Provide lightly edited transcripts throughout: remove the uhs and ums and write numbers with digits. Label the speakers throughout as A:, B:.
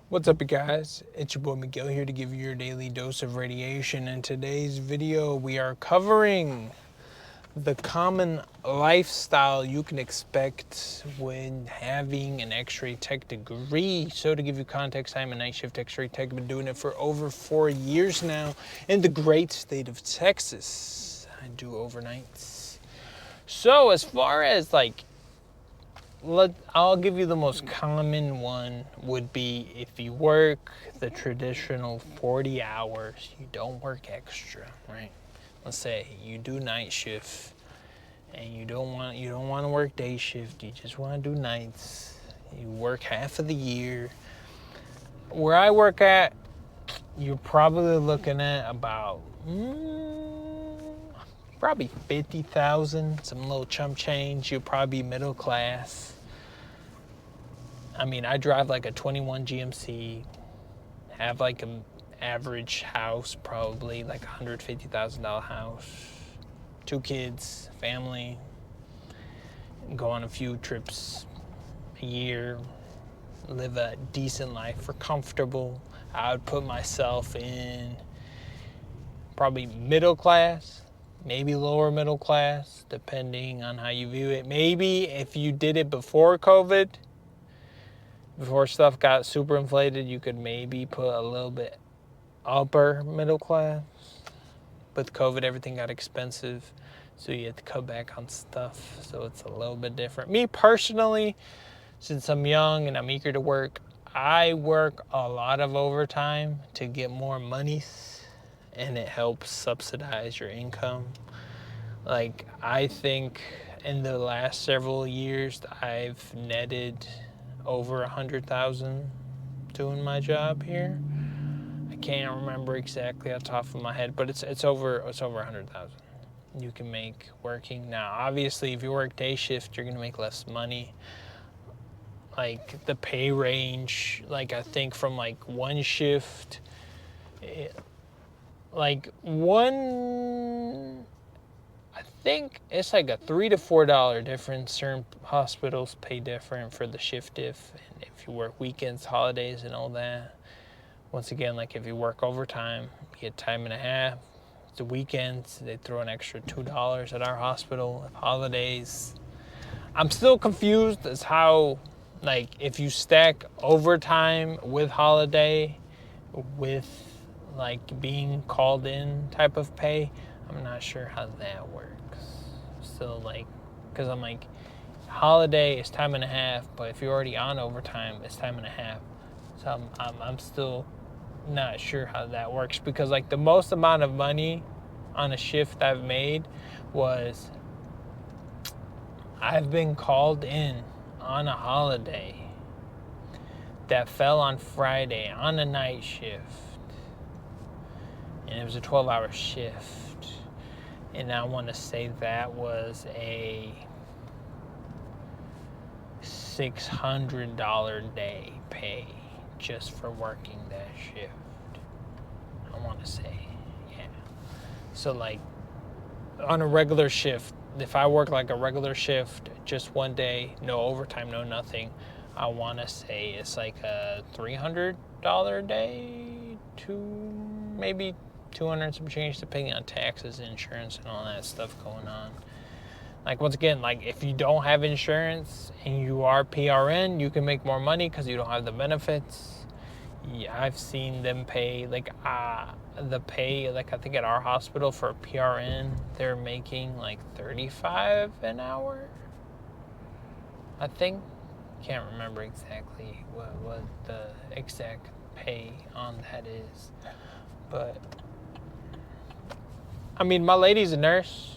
A: What's up, you guys? It's your boy Miguel here to give you your daily dose of radiation. In today's video, we are covering the common lifestyle you can expect when having an X-ray tech degree. So to give you context, I'm a night shift X-ray tech. I've been doing it for over 4 years now in the great state of Texas. I do overnights. So as far as I'll give you the most common one would be if you work the traditional 40 hours, you don't work extra, right? Let's say you do night shift and you don't want to work day shift, you just want to do nights. You work half of the year. Where I work at, you're probably looking at about probably 50,000, some little chump change. You'll probably be middle class. I mean, I drive like a 21 GMC, have like an average house, probably like $150,000 house, 2 kids, family, go on a few trips a year, live a decent life, we're comfortable. I would put myself in probably middle class, maybe lower middle class, depending on how you view it. Maybe if you did it before COVID, before stuff got super inflated, you could maybe put a little bit upper middle class. With COVID, everything got expensive, so you had to cut back on stuff, so it's a little bit different. Me personally, since I'm young and I'm eager to work, I work a lot of overtime to get more monies, and it helps subsidize your income. Like, I think in the last several years, I've netted over 100,000 doing my job here. I can't remember exactly off the top of my head, but it's over 100,000 you can make working. Now, obviously, if you work day shift, you're gonna make less money. Like the pay range, like I think from like one shift, I think it's like a $3 to $4 difference. Certain hospitals pay different for the shift if you work weekends, holidays, and all that. Once again, like if you work overtime, you get time and a half. The weekends, they throw an extra $2 at our hospital. If holidays, I'm still confused as how, like, if you stack overtime with holiday, with like being called in type of pay, I'm not sure how that works. So like, because I'm like, holiday is time and a half, but if you're already on overtime, it's time and a half. So I'm still not sure how that works, because like the most amount of money on a shift I've made was, I've been called in on a holiday that fell on Friday on a night shift, and it was a 12-hour shift. And I want to say that was a $600 day pay just for working that shift. I want to say, yeah. So like on a regular shift, if I work like a regular shift, just one day, no overtime, no nothing, I want to say it's like a $300 day to maybe 200 some change, depending on taxes, insurance, and all that stuff going on. Like, once again, like if you don't have insurance and you are PRN, you can make more money because you don't have the benefits. Yeah, I've seen them pay the pay, like I think at our hospital for a PRN, they're making like $35 an hour. I think, can't remember exactly what the exact pay on that is, but I mean, my lady's a nurse.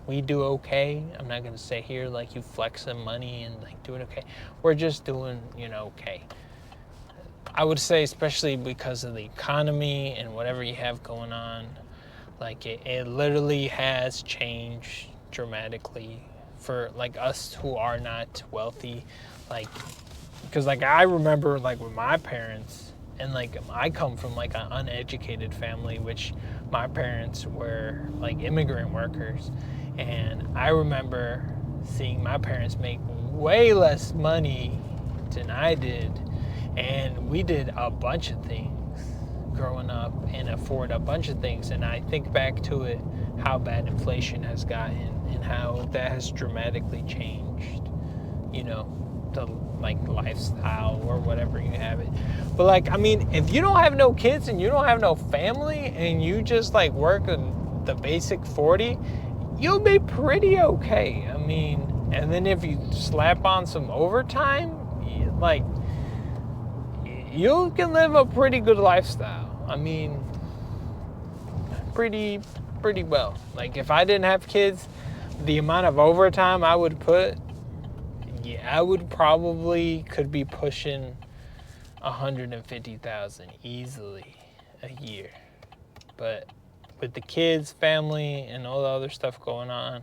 A: We do okay. I'm not gonna say here like you flex some money and like doing okay. We're just doing, okay. I would say, especially because of the economy and whatever you have going on, like it literally has changed dramatically for like us who are not wealthy. Like, because like I remember like with my parents, and like I come from like an uneducated family, which my parents were like immigrant workers, and I remember seeing my parents make way less money than I did, and we did a bunch of things growing up and afford a bunch of things. And I think back to it, how bad inflation has gotten and how that has dramatically changed, you know, the like lifestyle or whatever you have it. But like, I mean, if you don't have no kids and you don't have no family and you just like work the basic 40, you'll be pretty okay. I mean, and then if you slap on some overtime, like, you can live a pretty good lifestyle. I mean, pretty well. Like, if I didn't have kids, the amount of overtime I would put, I would probably could be pushing 150,000 easily a year. But with the kids, family, and all the other stuff going on,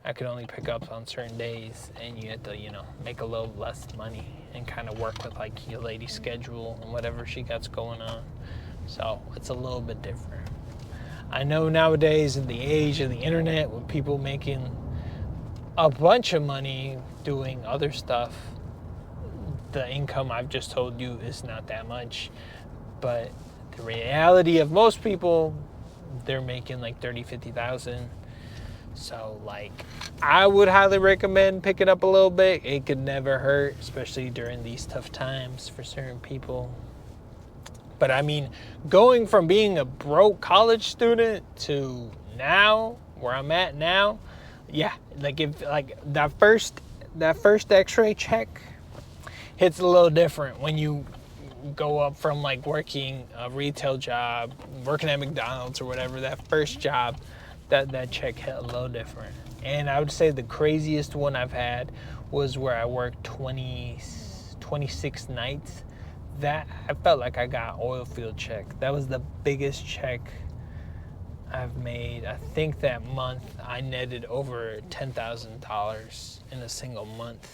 A: I could only pick up on certain days, and you have to, make a little less money and kind of work with like your lady's schedule and whatever she got going on. So it's a little bit different. I know nowadays in the age of the internet, with people making a bunch of money doing other stuff, the income I've just told you is not that much. But the reality of most people, they're making like 30, 50,000. So like, I would highly recommend picking up a little bit. It could never hurt, especially during these tough times for certain people. But I mean, going from being a broke college student to now, where I'm at now, yeah, like if like that first Xray check hits a little different when you go up from like working a retail job, working at McDonald's or whatever. That first job, that check hit a little different. And I would say the craziest one I've had was where I worked 26 nights. That I felt like I got oil field check. That was the biggest check I've made. I think that month I netted over $10,000 in a single month,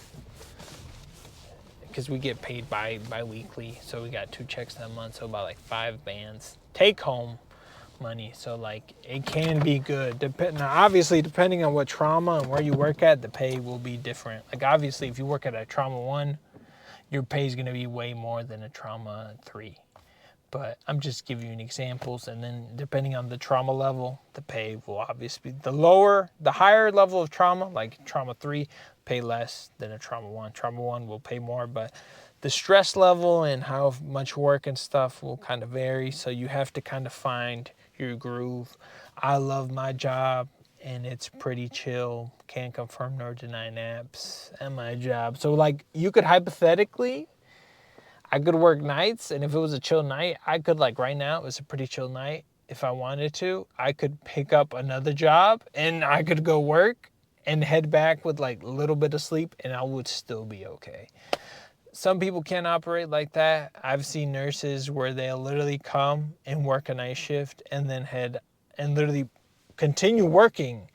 A: because we get paid bi-weekly, so we got 2 checks that month, so about like 5 bands take home money. So like, it can be good. Now obviously, depending on what trauma and where you work at, the pay will be different. Like obviously, if you work at a trauma 1, your pay is going to be way more than a trauma 3. But I'm just giving you examples, and then depending on the trauma level, the pay will obviously be the higher level of trauma, like trauma 3, pay less than a trauma 1. Trauma 1 will pay more, but the stress level and how much work and stuff will kind of vary. So you have to kind of find your groove. I love my job, and it's pretty chill. Can't confirm nor deny naps at my job. So like, you could hypothetically, I could work nights, and if it was a chill night, I could, like right now, it's a pretty chill night. If I wanted to, I could pick up another job and I could go work and head back with like a little bit of sleep, and I would still be okay. Some people can't operate like that. I've seen nurses where they'll literally come and work a night shift and then head and literally continue working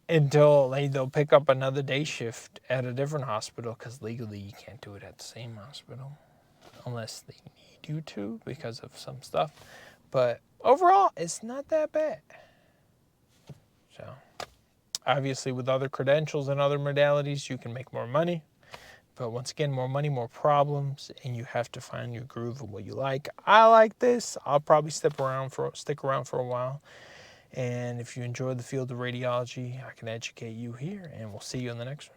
A: until they'll pick up another day shift at a different hospital, because legally you can't do it at the same hospital unless they need you to because of some stuff. But overall, it's not that bad. So obviously, with other credentials and other modalities, you can make more money. But once again, more money, more problems, and you have to find your groove of what you like. I like this. I'll probably stick around for a while. And if you enjoy the field of radiology, I can educate you here, and we'll see you in the next one.